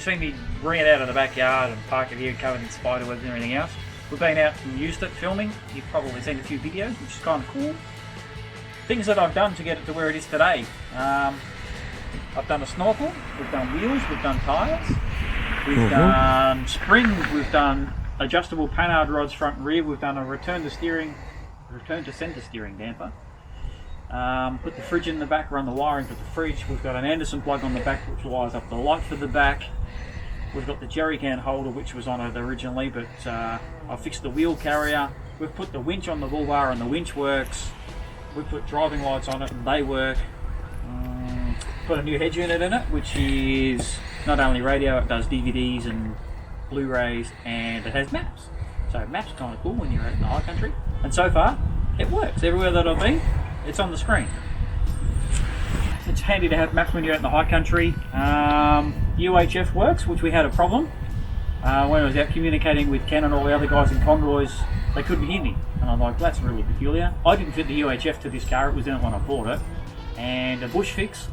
seen me bring it out of the backyard and park it here covered in spider webs and everything else. We've been out and used it filming. You've probably seen a few videos, which is kind of cool. Things that I've done to get it to where it is today. I've done a snorkel, we've done wheels, we've done tyres, we've done springs, we've done adjustable panhard rods front and rear, we've done a return to centre steering damper. Put the fridge in the back, run the wiring for the fridge. We've got an Anderson plug on the back which wires up the light for the back. We've got the jerry can holder which was on it originally, but I fixed the wheel carrier. We've put the winch on the bull bar and the winch works. We've put driving lights on it and they work. Put a new head unit in it, which is not only radio, it does DVDs and Blu-rays, and it has maps. So maps are kind of cool when you're out in the high country. And so far, it works. Everywhere that I've been, it's on the screen. It's handy to have maps when you're out in the high country. UHF works, which we had a problem. When I was out communicating with Ken and all the other guys in convoys, they couldn't hear me. And I'm like, that's really peculiar. I didn't fit the UHF to this car, it was in it when I bought it. And a bush fix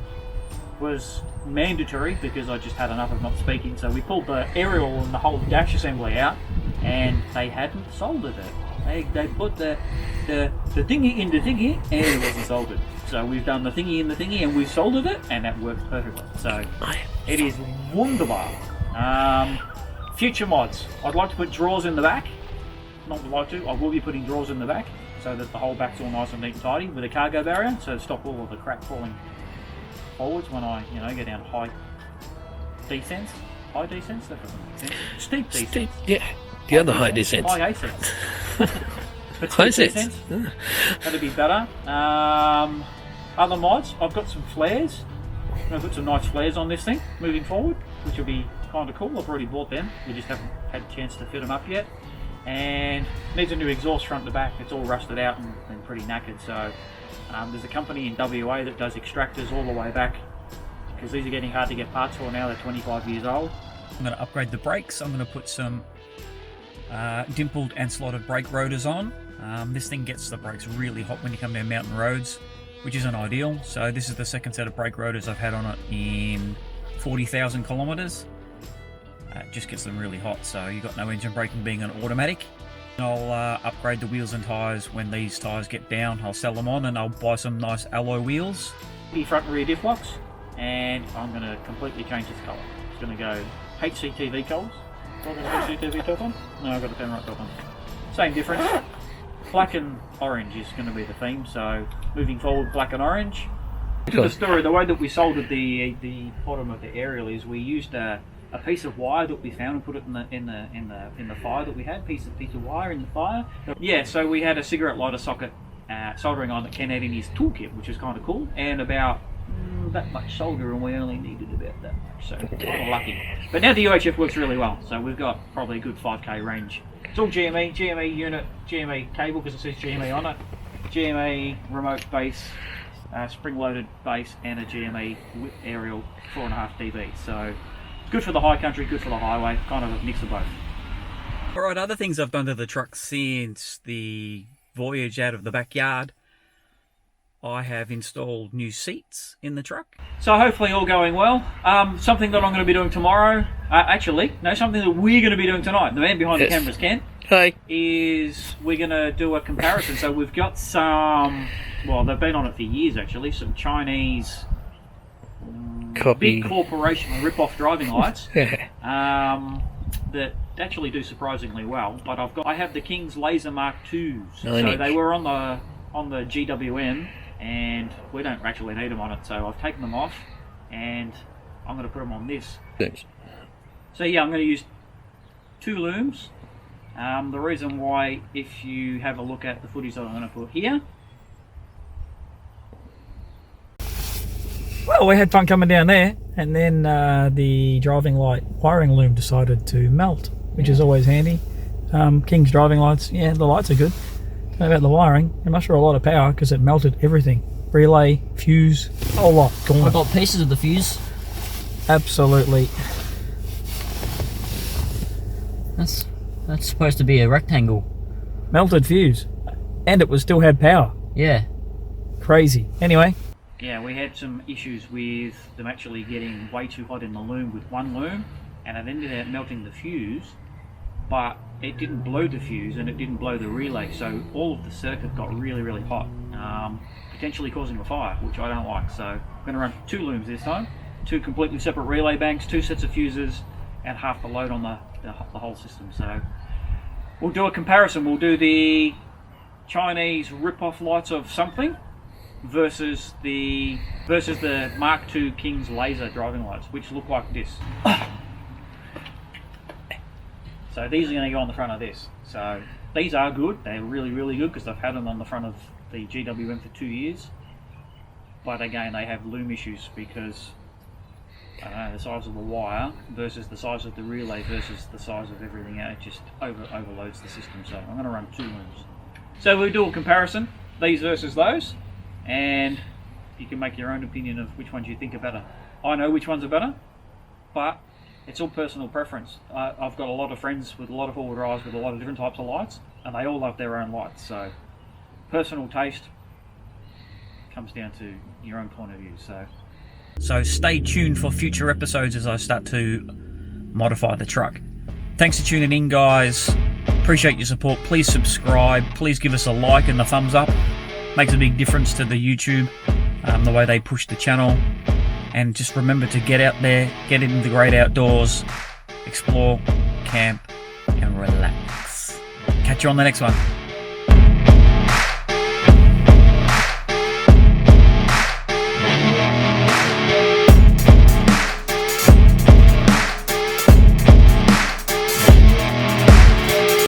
was mandatory because I just had enough of not speaking. So we pulled the aerial and the whole dash assembly out, and they hadn't soldered it. They put the thingy in the thingy and it wasn't soldered. So we've done the thingy in the thingy and we've soldered it, and that works perfectly. So it is wunderbar. Future mods. I'd like to put drawers in the back. Not like to, I will be putting drawers in the back so that the whole back's all nice and neat and tidy with a cargo barrier, so to stop all of the crap falling forwards when I, go down high descents. High descents? That doesn't make sense. Steep descents. Yeah, the other high descents. High ascents. But High steep descents. descents, that'd be better. Other mods, I've got some flares. I'm going to put some nice flares on this thing moving forward, which will be kind of cool. I've already bought them. We just haven't had a chance to fit them up yet. And needs a new exhaust front to back. It's all rusted out and pretty knackered. So there's a company in WA that does extractors all the way back, because these are getting hard to get parts for now. They're 25 years old. I'm going to upgrade the brakes. I'm going to put some dimpled and slotted brake rotors on. This thing gets the brakes really hot when you come down mountain roads, which isn't ideal. So this is the second set of brake rotors I've had on it in 40,000 kilometres. It just gets them really hot, so you've got no engine braking being an automatic. I'll upgrade the wheels and tyres when these tyres get down. I'll sell them on and I'll buy some nice alloy wheels. The front and rear diff locks, and I'm going to completely change this colour. It's going to go HCTV colours. Have I got a HCTV top on? No, I've got a Penrite top on. Same difference. Black and orange is going to be the theme, so moving forward, black and orange. The story, the way that we soldered the bottom of the aerial is we used a piece of wire that we found and put it in the fire that we had. Piece of wire in the fire. Yeah, so we had a cigarette lighter socket soldering iron that Ken had in his toolkit, which was kind of cool, and about that much solder, and we only needed about that much, so kind of lucky. But now the UHF works really well, so we've got probably a good 5k range. It's all GME unit, GME cable because it says GME on it, GME remote base, spring-loaded base, and a GME aerial 4.5 dB. So good for the high country, good for the highway, kind of a mix of both. Alright, other things I've done to the truck since the voyage out of the backyard. I have installed new seats in the truck. So hopefully all going well. Something that I'm going to be doing tomorrow, something that we're going to be doing tonight, the man behind the cameras, Ken, is we're going to do a comparison. So we've got some, well, they've been on it for years actually, some Chinese big corporation rip-off driving lights that actually do surprisingly well. But I have the King's Laser Mark IIs. So they were on the GWM, and we don't actually need them on it, so I've taken them off and I'm going to put them on this. Thanks. So yeah, I'm going to use 2 looms. The reason why, if you have a look at the footage that I'm going to put here. Well, we had fun coming down there, and then the driving light wiring loom decided to melt, which is always handy. King's driving lights, yeah, the lights are good. About the wiring, it must draw a lot of power because it melted everything. Relay, fuse, a whole lot gone. I got pieces of the fuse. Absolutely. That's supposed to be a rectangle. Melted fuse. And it still had power. Yeah. Crazy. Anyway. Yeah, we had some issues with them actually getting way too hot in the loom with one loom. and it ended up melting the fuse, but it didn't blow the fuse and it didn't blow the relay, so all of the circuit got really hot, potentially causing a fire, which I don't like. So I'm going to run 2 looms this time, 2 completely separate relay banks, 2 sets of fuses, and half the load on the whole system. So we'll do a comparison. We'll do the Chinese rip-off lights of something versus the Mark II King's laser driving lights, which look like this. So these are going to go on the front of this. So these are good. They're really good because I've had them on the front of the GWM for 2 years. But again, they have loom issues because I don't know, the size of the wire versus the size of the relay versus the size of everything else. It just overloads the system. So I'm going to run 2 looms. So we'll do a comparison, these versus those, and you can make your own opinion of which ones you think are better. I know which ones are better, but it's all personal preference. I've got a lot of friends with a lot of all-wheel drives with a lot of different types of lights, and they all love their own lights. So personal taste comes down to your own point of view. So stay tuned for future episodes as I start to modify the truck. Thanks for tuning in, guys. Appreciate your support. Please subscribe. Please give us a like and a thumbs up. Makes a big difference to the YouTube, the way they push the channel. And just remember to get out there, get into the great outdoors, explore, camp, and relax. Catch you on the next one.